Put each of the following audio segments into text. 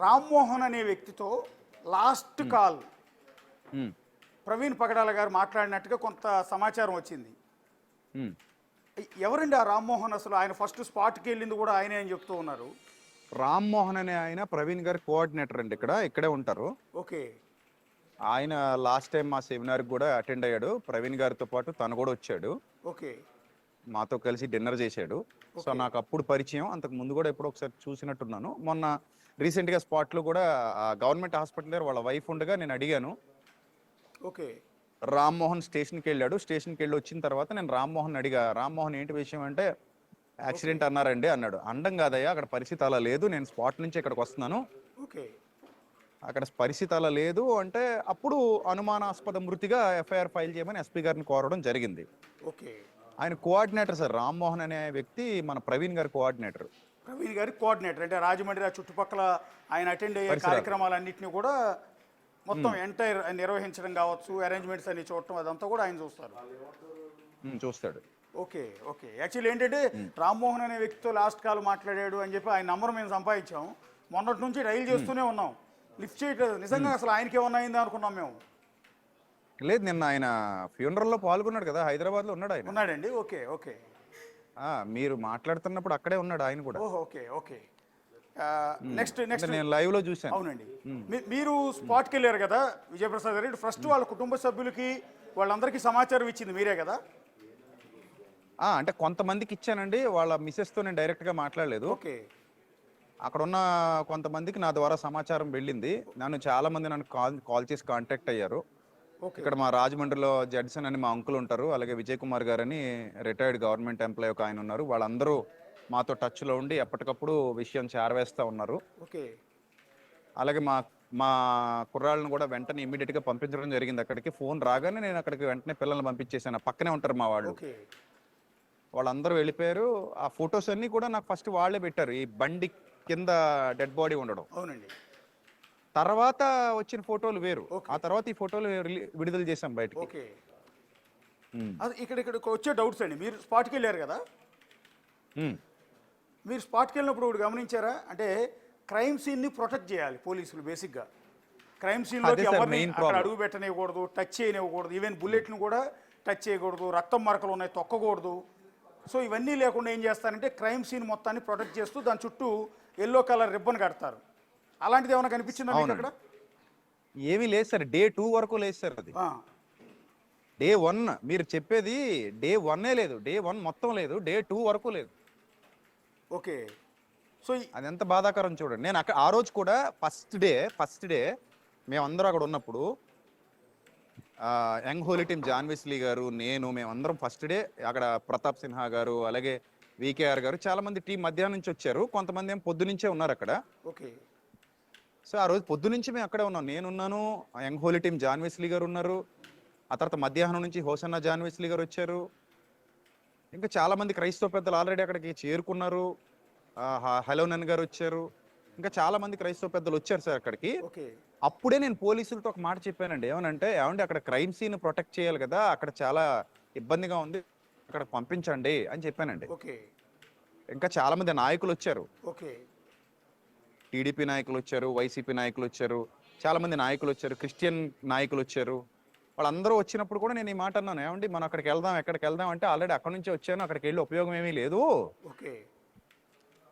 రామ్మోహన్ అనే వ్యక్తితో లాస్ట్ హ్మ్. కాల్ హ్మ్. ప్రవీణ్ పగడాల గారు మాట్లాడినట్టుగా కొంత సమాచారం వచ్చింది. హ్మ్. ఎవరండి ఆ రామ్మోహన్? అసలు ఆయన ఫస్ట్ స్పాట్కి వెళ్ళింది కూడా ఆయనే అని చెప్తూ ఉన్నారు. రామ్మోహన్ అనే ఆయన ప్రవీణ్ గారి కోఆర్డినేటర్ అండి. ఇక్కడే ఉంటారు. ఓకే. ఆయన లాస్ట్ టైం మా సెమినార్కి కూడా అటెండ్ అయ్యాడు. ప్రవీణ్ గారితో పాటు తను కూడా వచ్చాడు. ఓకే. మాతో కలిసి డిన్నర్ చేశాడు. So okay. నాకు అప్పుడు పరిచయం. అంతకు ముందు కూడా ఎప్పుడో ఒకసారి చూసినట్టున్నాను. మొన్న రీసెంట్గా స్పాట్లో కూడా గవర్నమెంట్ హాస్పిటల్ దగ్గర వాళ్ళ వైఫ్ ఉండగా నేను అడిగాను. ఓకే. రామ్మోహన్ స్టేషన్కి వెళ్ళాడు. స్టేషన్కి వెళ్ళి వచ్చిన తర్వాత నేను రామ్మోహన్ అడిగా, రామ్మోహన్ ఏంటి విషయం అంటే, ఓకే. యాక్సిడెంట్ అన్నారండి అన్నాడు. అండం కాదయ్యా, అక్కడ పరిస్థితి అలా లేదు, నేను స్పాట్ నుంచి ఇక్కడికి వస్తున్నాను, ఓకే. అక్కడ పరిస్థితి అలా లేదు అంటే అప్పుడు అనుమానాస్పద మృతిగా ఎఫ్ఐఆర్ ఫైల్ చేయమని ఎస్పీ గారిని కోరడం జరిగింది. ఓకే. ఆయన కోఆర్డినేటర్ సార్, రామ్మోహన్ అనే వ్యక్తి మన ప్రవీణ్ గారి కోఆర్డినేటర్. ప్రవీణ్ గారి కోఆర్డినేటర్ అంటే రాజమండ్రి ఆ చుట్టుపక్కల ఆయన అటెండ్ అయ్యే పరిసరాలు. కార్యక్రమాలన్నింటినీ కూడా మొత్తం ఎంటైర్ నిర్వహించడం కావచ్చు, అరేంజ్మెంట్స్ అన్ని చూడటం అదంతా కూడా ఆయన చూస్తారు. చూస్తాడు. ఓకే. ఓకే. యాక్చువల్లీ ఏంటంటే రామ్మోహన్ అనే వ్యక్తితో లాస్ట్ కాల్ మాట్లాడాడు అని చెప్పి ఆయన నంబర్ మేము సంపాదించాం. మొన్నటి నుంచి డైల్ చేస్తూనే ఉన్నాం, లిఫ్ట్ చేయట్లేదు. నిజంగా అసలు ఆయనకి ఏమన్నా అయిందా అనుకున్నాం మేము. లేదు, నిన్న ఆయన ఫ్యూనరల్లో పాల్గొన్నాడు కదా, హైదరాబాద్లో ఉన్నాడు ఆయన. ఉన్నాడండి. ఓకే. ఓకే. మీరు మాట్లాడుతున్నప్పుడు అక్కడే ఉన్నాడు ఆయన కూడా. ఓహో. ఓకే. ఓకే. నెక్స్ట్ నెక్స్ట్ నేను లైవ్ లో చూశాను. అవునండి. మీరు స్పాట్కి వెళ్ళారు కదా విజయప్రసాద్ గారు, ఫస్ట్ వాళ్ళ కుటుంబ సభ్యులకి వాళ్ళందరికీ సమాచారం ఇచ్చింది మీరే కదా? అంటే కొంతమందికి ఇచ్చానండి, వాళ్ళ మిసెస్ తో నేను డైరెక్ట్ గా మాట్లాడలేదు. ఓకే. అక్కడ ఉన్న కొంతమందికి నా ద్వారా సమాచారం వెళ్ళింది. చాలా మంది నన్ను కాల్ చేసి కాంటాక్ట్ అయ్యారు. ఓకే. ఇక్కడ మా రాజమండ్రిలో జడ్సన్ అని మా అంకుల్ ఉంటారు, అలాగే విజయ్ కుమార్ గారని రిటైర్డ్ గవర్నమెంట్ ఎంప్లాయ్ ఒక ఆయన ఉన్నారు. వాళ్ళందరూ మాతో టచ్ లో ఉండి ఎప్పటికప్పుడు విషయం చేరవేస్తా ఉన్నారు. ఓకే. అలాగే మా మా కుర్రాళ్ళని కూడా వెంటనే ఇమీడియట్ గా పంపించడం జరిగింది. అక్కడికి ఫోన్ రాగానే నేను అక్కడికి వెంటనే పిల్లల్ని పంపించేసాను. పక్కనే ఉంటారు మా వాళ్ళు. ఓకే. వాళ్ళందరూ వెళ్ళిపోయారు. ఆ ఫొటోస్ అన్ని కూడా నాకు ఫస్ట్ వాళ్ళే పెట్టారు, ఈ బండి కింద డెడ్ బాడీ ఉండడం. అవునండి. తర్వాత వచ్చిన ఫోటోలు వేరు. ఓకే. ఆ తర్వాత ఈ ఫోటోలు విడుదల చేశాం బయటకి. ఓకే. అది ఇక్కడికి వచ్చే డౌట్స్ అండి. మీరు స్పాట్కి వెళ్ళారు కదా, మీరు స్పాట్కి వెళ్ళినప్పుడు ఒకటి గమనించారా అంటే క్రైమ్ సీన్ని ప్రొటెక్ట్ చేయాలి పోలీసులు. బేసిక్గా క్రైమ్ సీన్లోకి ఎవరిని అక్కడ అడుగు పెట్టనివ్వకూడదు, టచ్ చేయనివ్వకూడదు, ఈవెన్ బుల్లెట్ను కూడా టచ్ చేయకూడదు, రక్తం మరకలు ఉన్నాయి తొక్కకూడదు. సో ఇవన్నీ లేకుండా ఏం చేస్తారంటే క్రైమ్ సీన్ మొత్తాన్ని ప్రొటెక్ట్ చేస్తూ దాని చుట్టూ ఎల్లో కలర్ రిబ్బన్ కడతారు. అలాంటిది ఏమైనా కనిపించిందా మీకు అక్కడ? ఏమీ లేదు సార్, డే 2 వరకు లేదు సార్. అది డే 1 మీరు చెప్పేది. డే 1 లేదు, డే 1 మొత్తం లేదు, డే 2 వరకు లేదు. ఓకే. సో అది ఎంత బాధాకరం చూడండి. నేను అక్కడ ఆ రోజు కూడా ఫస్ట్ డే మేమందరం అక్కడ ఉన్నప్పుడు యంగ్ హోలీ టీమ్ జాన్విస్లీ గారు, మేమందరం ఫస్ట్ డే అక్కడ ప్రతాప్ సిన్హా గారు, అలాగే వికేఆర్ గారు, చాలా మంది టీం మధ్యాహ్నం నుంచి వచ్చారు. కొంతమంది ఏం పొద్దు నుంచే ఉన్నారు అక్కడ. ఓకే. సో ఆ రోజు పొద్దు నుంచి మేము అక్కడే ఉన్నాం. నేనున్నాను, యంగ్ హోలీ టీం జాన్విస్లీ గారు ఉన్నారు. ఆ తర్వాత మధ్యాహ్నం నుంచి హోసన్న జాన్విస్లీ గారు వచ్చారు. ఇంకా చాలా మంది క్రైస్తవ పెద్దలు ఆల్రెడీ అక్కడికి చేరుకున్నారు. హలోనన్ గారు వచ్చారు. ఇంకా చాలా మంది క్రైస్తవ పెద్దలు వచ్చారు సార్ అక్కడికి. ఓకే. అప్పుడే నేను పోలీసులతో ఒక మాట చెప్పానండి. ఏమనంటే, ఏమండి అక్కడ క్రైమ్ సీన్ ప్రొటెక్ట్ చేయాలి కదా, అక్కడ చాలా ఇబ్బందిగా ఉంది, అక్కడ పంపించండి అని చెప్పానండి. ఓకే. ఇంకా చాలా మంది నాయకులు వచ్చారు. ఓకే. టీడీపీ నాయకులు వచ్చారు, వైసీపీ నాయకులు వచ్చారు, చాలా మంది నాయకులు వచ్చారు, క్రిస్టియన్ నాయకులు వచ్చారు. వాళ్ళందరూ వచ్చినప్పుడు కూడా నేను ఈ మాట అన్నాను, ఏమండి మనం అక్కడికి వెళ్దాం, ఎక్కడికి వెళ్దాం అంటే, ఆల్రెడీ అక్కడ నుంచి వచ్చాను, అక్కడికి వెళ్ళి ఉపయోగం ఏమీ లేదు. ఓకే.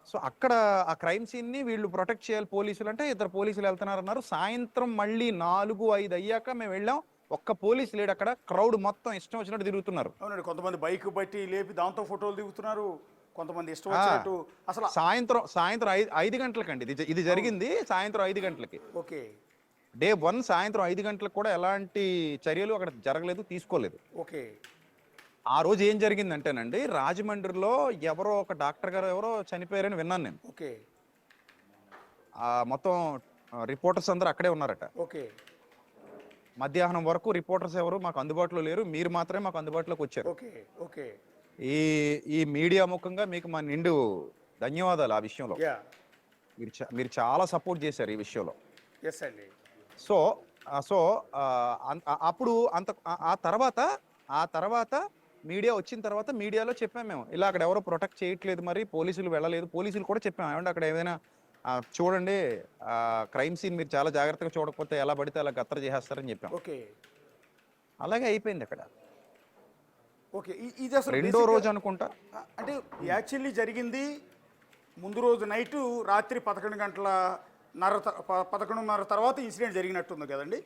సో అక్కడ ఆ క్రైమ్ సీన్ ని వీళ్ళు ప్రొటెక్ట్ చేయాలి పోలీసులు అంటే, ఇద్దరు పోలీసులు వెళ్తున్నారన్నారు. సాయంత్రం మళ్ళీ 4-5 అయ్యాక మేము వెళ్ళాం. ఒక్క పోలీసు లేడు అక్కడ. క్రౌడ్ మొత్తం ఇష్టం వచ్చినట్టు తిరుగుతున్నారు. అవునండి. కొంతమంది బైక్ బట్టి లేపి దాంతో ఫోటోలు దిగుతున్నారు, కొంతమంది ఇష్టం వచ్చినట్టు. అసలు సాయంత్రం 5 గంటలకండి ఇది జరిగింది. సాయంత్రం 5 గంటలకి. ఓకే. డే 1 సాయంత్రం 5 గంటలకు కూడా ఎలాంటి చర్యలు అక్కడ జరగలేదు, తీసుకోలేదు. ఓకే. ఆ రోజు ఏం జరిగిందంటేనండి, రాజమండ్రిలో ఎవరో ఒక డాక్టర్ గారు ఎవరో చనిపోయారని విన్నాను నేను. ఓకే. మొత్తం రిపోర్టర్స్ అందరూ అక్కడే ఉన్నారట. ఓకే. మధ్యాహ్నం వరకు రిపోర్టర్స్ ఎవరు మాకు అందుబాటులో లేరు, మీరు మాత్రమే మాకు అందుబాటులోకి వచ్చారు. ఓకే. ఓకే. ఈ మీడియా ముఖంగా మీకు మా నిండు ధన్యవాదాలు. ఆ విషయంలో మీరు చాలా సపోర్ట్ చేశారు ఈ విషయంలో. ఎస్ అండి. సో అప్పుడు ఆ తర్వాత మీడియా వచ్చిన తర్వాత మీడియాలో చెప్పాము మేము, ఇలా అక్కడ ఎవరో ప్రొటెక్ట్ చేయట్లేదు, మరి పోలీసులు వెళ్ళలేదు. పోలీసులు కూడా చెప్పాము, ఏమంటే అక్కడ ఏదైనా చూడండి క్రైమ్ సీన్ మీరు చాలా జాగ్రత్తగా చూడకపోతే ఎలా పడితే అలా గత్తర చేసేస్తారని చెప్పాం. ఓకే అలాగే అయిపోయింది అక్కడ. ఓకే ఇది అసలు రెండో రోజు అనుకుంటా. అంటే యాక్చువల్లీ జరిగింది ముందు రోజు నైటు రాత్రి 11:30 తర్వాత ఇన్సిడెంట్ జరిగినట్టుంది కదండి.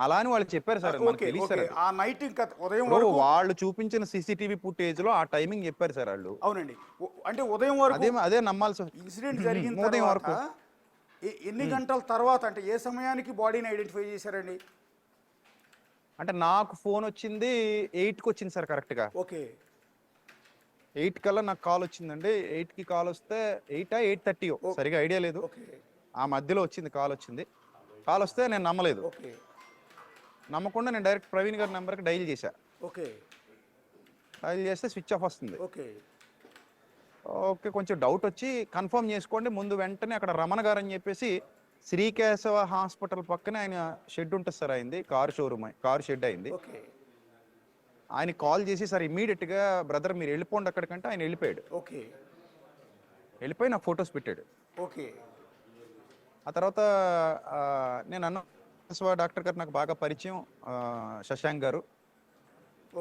అలా అని వాళ్ళు చెప్పారు సార్, మనకు ఓకే తెలియదు ఓకే సార్. ఆ నైట్ ఇంకా ఉదయం ఇప్పుడు వరకు. వాళ్ళు చూపించిన సీసీటీవీ ఫుటేజ్ లో ఆ టైమింగ్ చెప్పారు సార్ వాళ్ళు. అవునండి అంటే ఉదయం వరకు అదే నమ్మాల్సి ఇన్సిడెంట్ జరిగిన ఉదయం తర్వాత వరకు ఎన్ని గంటల తర్వాత అంటే ఏ సమయానికి బాడీని ఐడెంటిఫై చేశారండి? అంటే నాకు ఫోన్ వచ్చింది 8కి వచ్చింది సార్ కరెక్ట్గా. ఓకే 8 కల్లా నాకు కాల్ వచ్చిందండి. 8కి కాల్ వస్తే 8:30 సరిగా ఐడియా లేదు. ఓకే ఆ మధ్యలో వచ్చింది కాల్ వచ్చింది. కాల్ వస్తే నేను నమ్మలేదు. ఓకే నమ్మకుండా నేను డైరెక్ట్ ప్రవీణ్ గారి నెంబర్కి డైల్ చేశా. ఓకే డైల్ చేస్తే స్విచ్ ఆఫ్ వస్తుంది. ఓకే ఓకే కొంచెం డౌట్ వచ్చి కన్ఫర్మ్ చేసుకోండి ముందు వెంటనే అక్కడ రమణ గారు అని చెప్పేసి శ్రీకేశవ హాస్పిటల్ పక్కనే ఆయన షెడ్ ఉంటుంది సార్, అయింది కారు షెడ్ అయింది. ఓకే ఆయన కాల్ చేసి సార్ ఇమీడియట్గా బ్రదర్ మీరు వెళ్ళిపోండి అక్కడికంటే ఆయన వెళ్ళిపోయాడు. ఓకే వెళ్ళిపోయి నాకు ఫొటోస్ పెట్టాడు. ఓకే ఆ తర్వాత నేను అన్న డాక్టర్ గారు నాకు బాగా పరిచయం, శశాంక్ గారు.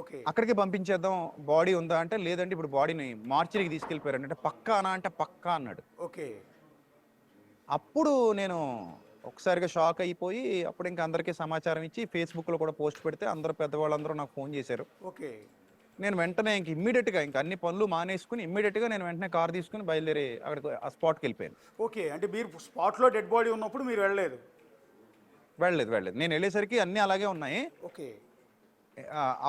ఓకే అక్కడికి పంపించేద్దాం బాడీ ఉందా అంటే లేదండి ఇప్పుడు బాడీని మార్చిరికి తీసుకెళ్ళిపోయారు అంటే పక్కా అనా అంటే పక్కా అన్నాడు. ఓకే అప్పుడు నేను ఒకసారిగా షాక్ అయిపోయి అప్పుడు ఇంకా అందరికీ సమాచారం ఇచ్చి ఫేస్బుక్లో కూడా పోస్ట్ పెడితే అందరూ పెద్దవాళ్ళందరూ నాకు ఫోన్ చేశారు. ఓకే నేను వెంటనే ఇంక ఇమ్మీడియట్గా ఇంకా అన్ని పనులు మానేసుకుని ఇమ్మీడియట్గా నేను వెంటనే కార్ తీసుకుని బయలుదేరి అక్కడికి ఆ స్పాట్కి వెళ్ళిపోయాను. ఓకే అంటే మీరు స్పాట్లో డెడ్ బాడీ ఉన్నప్పుడు మీరు వెళ్ళలేదు? వెళ్ళలేదు. నేను వెళ్ళేసరికి అన్నీ అలాగే ఉన్నాయి. ఓకే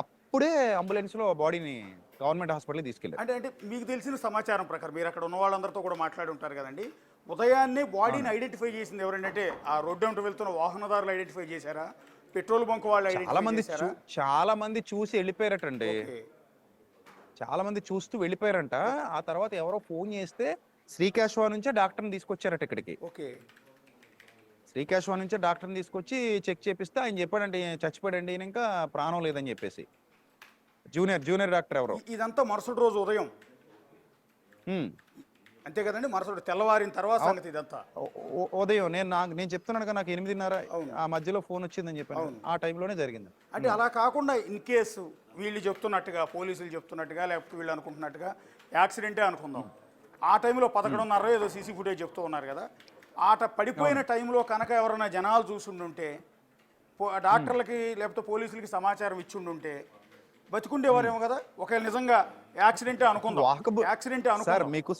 అప్పుడే అంబులెన్స్లో బాడీని గవర్నమెంట్ హాస్పిటల్కి తీసుకెళ్ళారు. అంటే మీకు తెలిసిన సమాచారం ప్రకారం మీరు అక్కడ ఉన్న వాళ్ళందరితో కూడా మాట్లాడి ఉంటారు కదండి, ఉదయాన్నే బాడీని ఐడెంటిఫై చేసింది ఎవరంటే ఆ రోడ్డు వెంట వెళ్తున్న వాహనదారులు ఐడెంటిఫై చేశారా, పెట్రోల్ బంక్ వాళ్ళు ఐడెంటిఫై చేశారా? చాలా మంది చూసి వెళ్ళిపోయారటండి. చాలా మంది చూస్తూ వెళ్ళిపోయారంట. ఆ తర్వాత ఎవరో ఫోన్ చేస్తే శ్రీకేశవ నుంచే డాక్టర్ని తీసుకొచ్చారట ఇక్కడికి. ఓకే శ్రీకేశవ నుంచే డాక్టర్ని తీసుకొచ్చి చెక్ చేపిస్తే ఆయన చెప్పాడంటే చచ్చిపోయాడండి ఈయన ఇంకా ప్రాణం లేదని చెప్పేసి. జూనియర్ డాక్టర్ ఎవరో. ఇదంతా మరుసటి రోజు ఉదయం అంతే కదండి, మరుసటి తెల్లవారిన తర్వాత సంగతి ఇదంతా. ఉదయం నేను చెప్తున్నాను కదా నాకు 8:30 ఆ మధ్యలో ఫోన్ వచ్చిందని చెప్పాను. ఆ టైంలోనే జరిగింది. అంటే అలా కాకుండా ఇన్ కేసు వీళ్ళు చెప్తున్నట్టుగా పోలీసులు చెప్తున్నట్టుగా లేకపోతే వీళ్ళు అనుకుంటున్నట్టుగా యాక్సిడెంటే అనుకుందాం, ఆ టైంలో 11:30 ఏదో సీసీ ఫుటేజ్ చెప్తూ ఉన్నారు కదా, ఆట పడిపోయిన టైంలో కనుక ఎవరైనా జనాలు చూసుండుంటే డాక్టర్లకి లేకపోతే పోలీసులకి సమాచారం ఇచ్చిండుంటే బతుకుండేవారేమో కదా. ఒకవేళ నిజంగా యాక్సిడెంటే అనుకుందాం, యాక్సిడెంటే అనుకుందాం. మీకు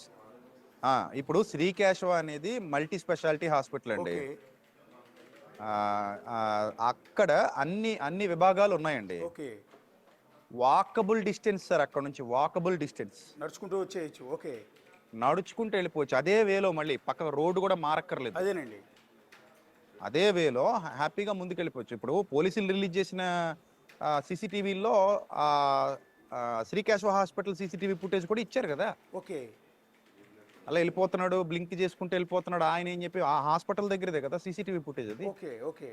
ఇప్పుడు శ్రీకేశవ అనేది మల్టీ స్పెషాలిటీ హాస్పిటల్ అండి. అక్కడ అన్ని విభాగాలు ఉన్నాయండి. ఓకే వాకబుల్ డిస్టెన్స్ సార్, అక్కడ నుంచి వాకబుల్ డిస్టెన్స్, నడుచుకుంటూ వచ్చేయచ్చు. ఓకే నడుచుకుంటూ వెళ్ళిపోవచ్చు. అదే వేలో మళ్ళీ పక్క రోడ్డు కూడా మారక్కర్లేదు. అదేనండి, అదే వేలో హ్యాపీగా ముందుకు వెళ్ళిపోవచ్చు. ఇప్పుడు పోలీసులు రిలీజ్ చేసిన సీసీటీవీలో శ్రీకేశవ హాస్పిటల్ సీసీటీవీ ఫుటేజ్ కూడా ఇచ్చారు కదా. ఓకే అలా వెళ్ళిపోతున్నాడు బ్లింక్ చేసుకుంటూ వెళ్ళిపోతున్నాడు ఆయన ఏం చెప్పి ఆ హాస్పిటల్ దగ్గరదే కదా సీసీటీవీ ఫుటేజ్ అది. Okay okay